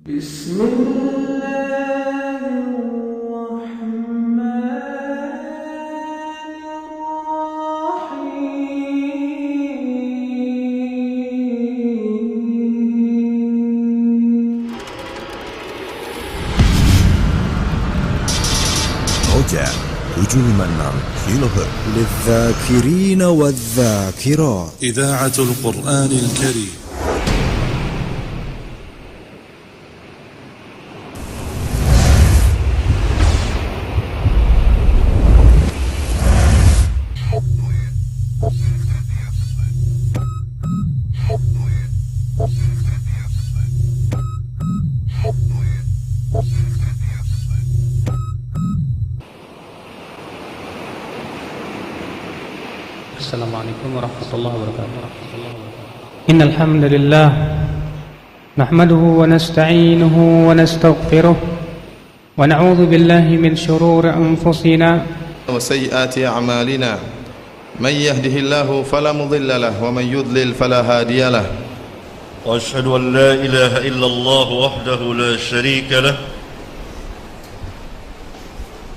Roja 756 كيلوهرتز للذاكرين والذاكرات. إذاعة القرآن الكريم. السلام عليكم ورحمة الله وبركاته. إن الحمد لله نحمده ونستعينه ونستغفره ونعوذ بالله من شرور أنفسنا وسيئات أعمالنا من يهده الله فلا مضل له ومن يضلل فلا هادي له وأشهد أن لا إله إلا الله وحده لا شريك له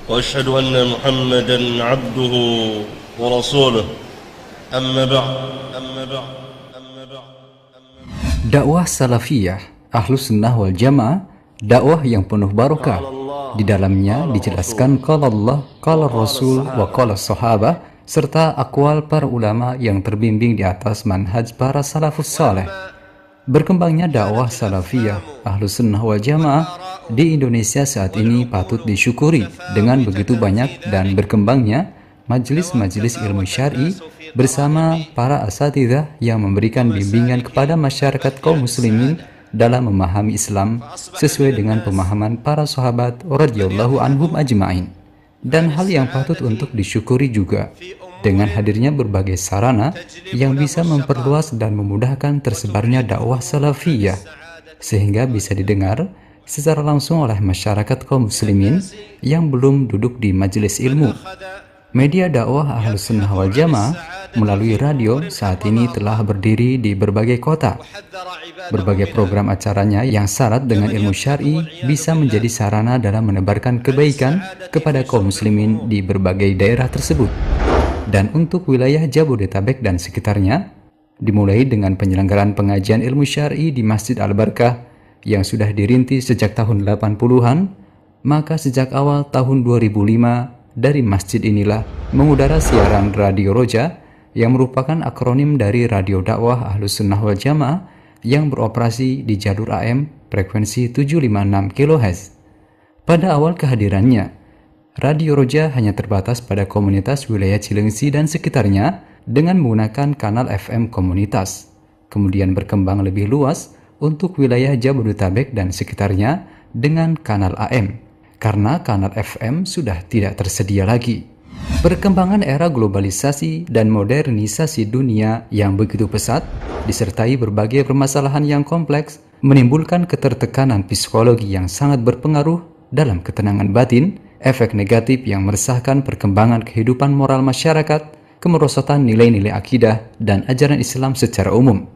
وأشهد أن محمدا عبده ورسوله أما بعد Dakwah salafiyah Ahlus Sunnah wal Jamaah, dakwah yang penuh barokah. Di dalamnya dijelaskan qala Allah, qala Rasul, wa qala sahabah, serta aqwal para ulama yang terbimbing di atas manhaj para salafus saleh. Berkembangnya dakwah salafiyah Ahlus Sunnah wal Jamaah di Indonesia saat ini patut disyukuri dengan begitu banyak dan berkembangnya majelis-majelis ilmu syar'i bersama para asatidzah yang memberikan bimbingan kepada masyarakat kaum muslimin dalam memahami Islam sesuai dengan pemahaman para sahabat radhiyallahu anhum ajma'in. Dan hal yang patut untuk disyukuri juga dengan hadirnya berbagai sarana yang bisa memperluas dan memudahkan tersebarnya dakwah salafiyah sehingga bisa didengar secara langsung oleh masyarakat kaum muslimin yang belum duduk di majelis ilmu. Media dakwah Ahlus Sunnah wal Jamaah melalui radio saat ini telah berdiri di berbagai kota. Berbagai program acaranya yang syarat dengan ilmu syar'i bisa menjadi sarana dalam menebarkan kebaikan kepada kaum muslimin di berbagai daerah tersebut. Dan untuk wilayah Jabodetabek dan sekitarnya, dimulai dengan penyelenggaraan pengajian ilmu syar'i di Masjid Al-Barkah yang sudah dirintis sejak tahun 80-an, maka sejak awal tahun 2005 dari masjid inilah mengudara siaran Radio Roja yang merupakan akronim dari Radio Dakwah Ahlus Sunnah wal Jamaah yang beroperasi di jalur AM frekuensi 756 kHz. Pada awal kehadirannya, Radio Roja hanya terbatas pada komunitas wilayah Cilengsi dan sekitarnya dengan menggunakan kanal FM komunitas, kemudian berkembang lebih luas untuk wilayah Jabodetabek dan sekitarnya dengan kanal AM. Karena kanal FM sudah tidak tersedia lagi. Perkembangan era globalisasi dan modernisasi dunia yang begitu pesat, disertai berbagai permasalahan yang kompleks, menimbulkan ketertekanan psikologi yang sangat berpengaruh dalam ketenangan batin, efek negatif yang meresahkan perkembangan kehidupan moral masyarakat, kemerosotan nilai-nilai akidah dan ajaran Islam secara umum.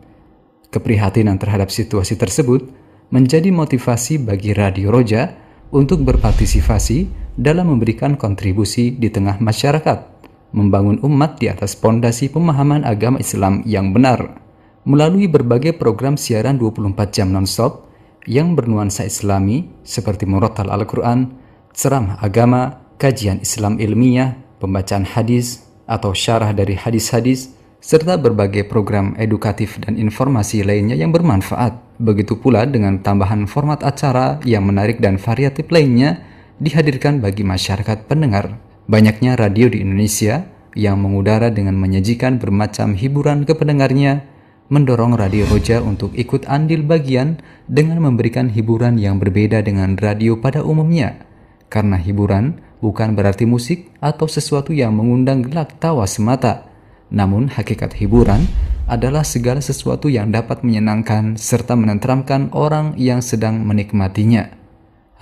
Keprihatinan terhadap situasi tersebut menjadi motivasi bagi Radio Roja untuk berpartisipasi dalam memberikan kontribusi di tengah masyarakat, membangun umat di atas pondasi pemahaman agama Islam yang benar, melalui berbagai program siaran 24 jam non-stop yang bernuansa Islami seperti murattal Al-Quran, ceramah agama, kajian Islam ilmiah, pembacaan hadis atau syarah dari hadis-hadis, serta berbagai program edukatif dan informasi lainnya yang bermanfaat. Begitu pula dengan tambahan format acara yang menarik dan variatif lainnya dihadirkan bagi masyarakat pendengar. Banyaknya radio di Indonesia yang mengudara dengan menyajikan bermacam hiburan ke pendengarnya, mendorong Radio Roja untuk ikut andil bagian dengan memberikan hiburan yang berbeda dengan radio pada umumnya. Karena hiburan bukan berarti musik atau sesuatu yang mengundang gelak tawa semata. Namun hakikat hiburan adalah segala sesuatu yang dapat menyenangkan serta menenteramkan orang yang sedang menikmatinya.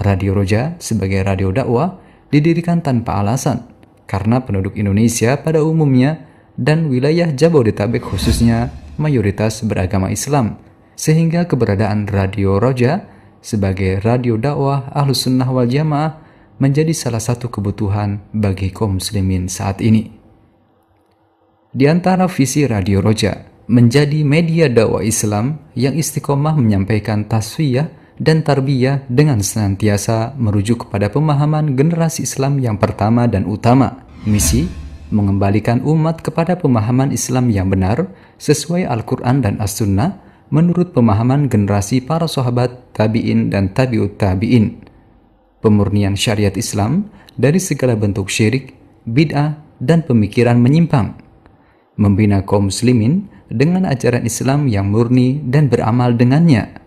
Radio Roja sebagai radio dakwah didirikan tanpa alasan karena penduduk Indonesia pada umumnya dan wilayah Jabodetabek khususnya mayoritas beragama Islam, sehingga keberadaan Radio Roja sebagai radio dakwah Ahlus Sunnah wal Jamaah menjadi salah satu kebutuhan bagi kaum muslimin saat ini. Di antara visi Radio Roja menjadi media dakwah Islam yang istiqomah menyampaikan tasfiyah dan tarbiyah dengan senantiasa merujuk kepada pemahaman generasi Islam yang pertama dan utama. Misi mengembalikan umat kepada pemahaman Islam yang benar sesuai Al-Quran dan As-Sunnah menurut pemahaman generasi para sahabat, tabi'in dan tabi'ut tabi'in. Pemurnian syariat Islam dari segala bentuk syirik, bid'ah dan pemikiran menyimpang. Membina kaum muslimin dengan ajaran Islam yang murni dan beramal dengannya.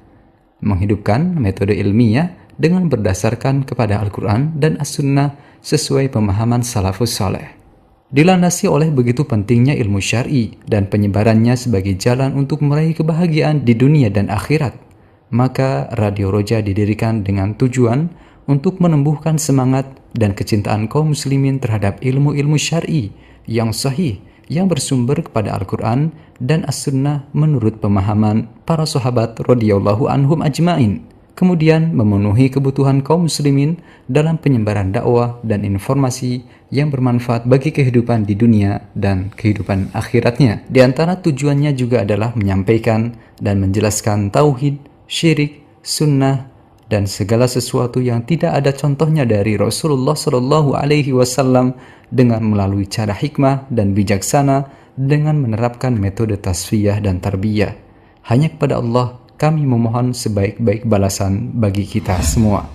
Menghidupkan metode ilmiah dengan berdasarkan kepada Al-Quran dan As-Sunnah sesuai pemahaman salafus saleh. Dilandasi oleh begitu pentingnya ilmu syar'i dan penyebarannya sebagai jalan untuk meraih kebahagiaan di dunia dan akhirat, maka Radio Roja didirikan dengan tujuan untuk menumbuhkan semangat dan kecintaan kaum muslimin terhadap ilmu-ilmu syar'i yang sahih yang bersumber kepada Al-Quran dan As-Sunnah menurut pemahaman para sahabat radhiyallahu anhum ajma'in, kemudian memenuhi kebutuhan kaum muslimin dalam penyebaran dakwah dan informasi yang bermanfaat bagi kehidupan di dunia dan kehidupan akhiratnya. Di antara tujuannya juga adalah menyampaikan dan menjelaskan tauhid, syirik, sunnah, dan segala sesuatu yang tidak ada contohnya dari Rasulullah SAW dengan melalui cara hikmah dan bijaksana dengan menerapkan metode tasfiyah dan tarbiyah. Hanya kepada Allah kami memohon sebaik-baik balasan bagi kita semua.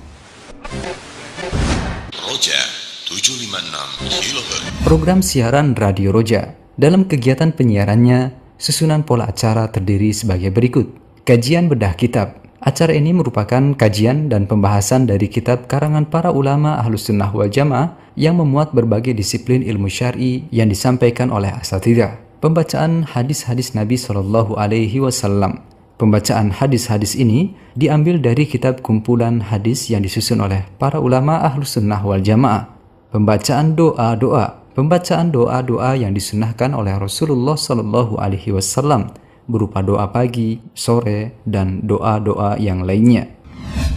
Roja 756 kHz. Program siaran Radio Roja. Dalam kegiatan penyiarannya, susunan pola acara terdiri sebagai berikut. Kajian bedah kitab. Acara ini merupakan kajian dan pembahasan dari kitab karangan para ulama Ahlus Sunnah wal Jamaah yang memuat berbagai disiplin ilmu syar'i yang disampaikan oleh asatidzah. Pembacaan hadis-hadis Nabi SAW. Pembacaan hadis-hadis ini diambil dari kitab kumpulan hadis yang disusun oleh para ulama Ahlus Sunnah wal Jamaah. Pembacaan doa-doa. Pembacaan doa-doa yang disunnahkan oleh Rasulullah SAW berupa doa pagi, sore, dan doa-doa yang lainnya.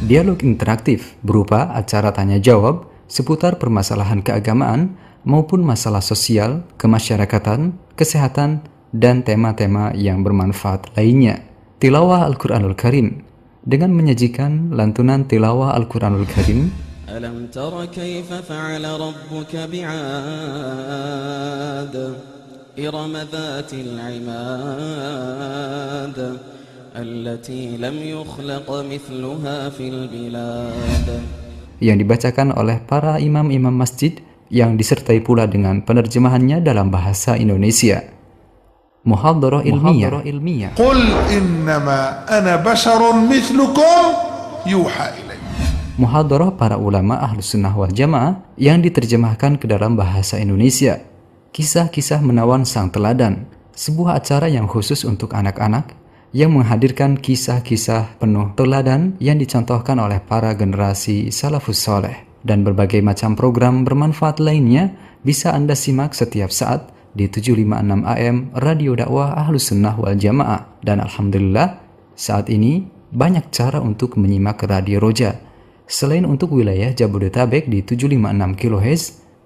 Dialog interaktif berupa acara tanya-jawab seputar permasalahan keagamaan maupun masalah sosial, kemasyarakatan, kesehatan, dan tema-tema yang bermanfaat lainnya. Tilawah Al-Quranul Karim dengan menyajikan lantunan tilawah Al-Quranul Karim. Alam tara kaifa fa'ala rabbuka bi'ad إرم ذات العماد التي لم يخلق مثلها في البلاد, yang dibacakan oleh para imam-imam masjid yang disertai pula dengan penerjemahannya dalam bahasa Indonesia. Muhadharah ilmiah. Qul innama ana basharun mithlukum yuha ilayya. Muhadharah para ulama Ahlus Sunnah wal Jamaah yang diterjemahkan ke dalam bahasa Indonesia. Kisah-kisah menawan sang teladan, sebuah acara yang khusus untuk anak-anak yang menghadirkan kisah-kisah penuh teladan yang dicontohkan oleh para generasi salafus saleh, dan berbagai macam program bermanfaat lainnya bisa Anda simak setiap saat di 756 AM Radio Dakwah Ahlus Sunnah wal Jamaah. Dan alhamdulillah saat ini banyak cara untuk menyimak Radio Roja. Selain untuk wilayah Jabodetabek di 756 kHz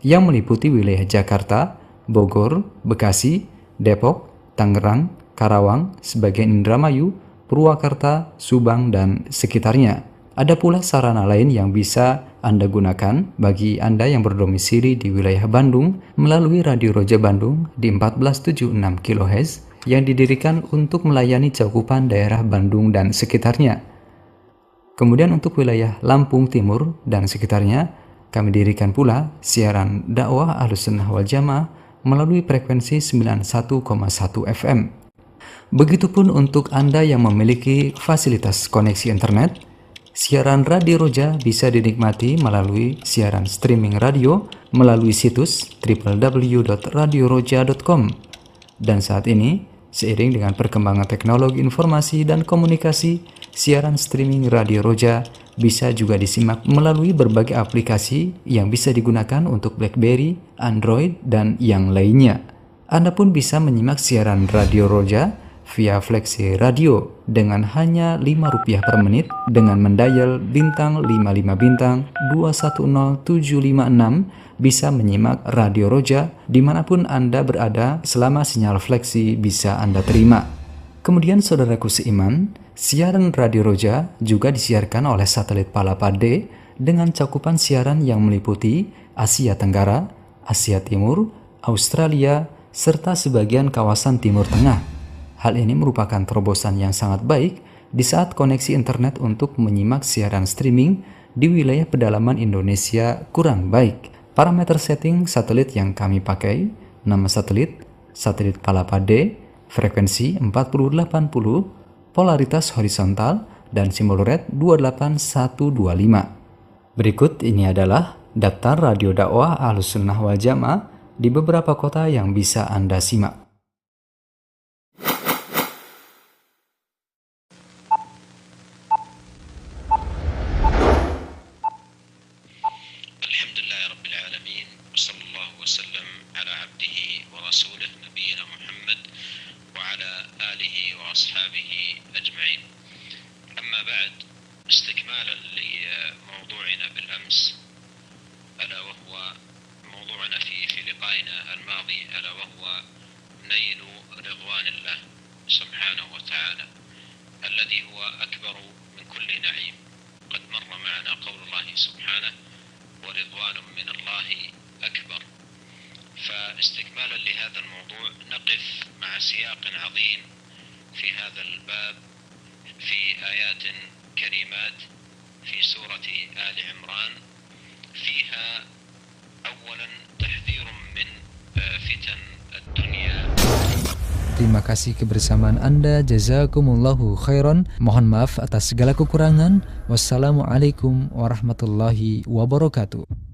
yang meliputi wilayah Jakarta, Bogor, Bekasi, Depok, Tangerang, Karawang, sebagian Indramayu, Purwakarta, Subang, dan sekitarnya. Ada pula sarana lain yang bisa Anda gunakan bagi Anda yang berdomisili di wilayah Bandung melalui Radio Roja Bandung di 1476 kHz yang didirikan untuk melayani cakupan daerah Bandung dan sekitarnya. Kemudian untuk wilayah Lampung Timur dan sekitarnya, kami dirikan pula siaran dakwah Ahlus Sunnah wal Jamaah melalui frekuensi 91,1 FM. Begitupun untuk Anda yang memiliki fasilitas koneksi internet, siaran Radio Roja bisa dinikmati melalui siaran streaming radio melalui situs www.radioroja.com. Dan saat ini, seiring dengan perkembangan teknologi informasi dan komunikasi, siaran streaming Radio Roja bisa juga disimak melalui berbagai aplikasi yang bisa digunakan untuk BlackBerry, Android, dan yang lainnya. Anda pun bisa menyimak siaran Radio Roja via Fleksi Radio dengan hanya Rp5 per menit dengan mendial bintang 55 bintang 210756 bisa menyimak Radio Roja dimanapun Anda berada selama sinyal Fleksi bisa Anda terima. Kemudian saudaraku seiman, siaran Radio Roja juga disiarkan oleh satelit Palapa D dengan cakupan siaran yang meliputi Asia Tenggara, Asia Timur, Australia, serta sebagian kawasan Timur Tengah. Hal ini merupakan terobosan yang sangat baik di saat koneksi internet untuk menyimak siaran streaming di wilayah pedalaman Indonesia kurang baik. Parameter setting satelit yang kami pakai, nama satelit Palapa D, frekuensi 4080, polaritas horizontal, dan simbol red 28125. Berikut ini adalah daftar radio dakwah Ahlussunnah wal Jamaah di beberapa kota yang bisa Anda simak. استكمالا لموضوعنا بالأمس ألا وهو موضوعنا في لقائنا الماضي ألا وهو نيل رضوان الله سبحانه وتعالى الذي هو أكبر من كل نعيم. قد مر معنا قول الله سبحانه ورضوان من الله أكبر. فاستكمالا لهذا الموضوع نقف مع سياق عظيم في هذا الباب في آيات كريمات في سورة آل عمران فيها أولا تحذير من فتن الدنيا. Terima kasih kebersamaan Anda. Jazakumullahu khairan. Mohon maaf atas segala kekurangan. Wassalamualaikum warahmatullahi wabarakatuh.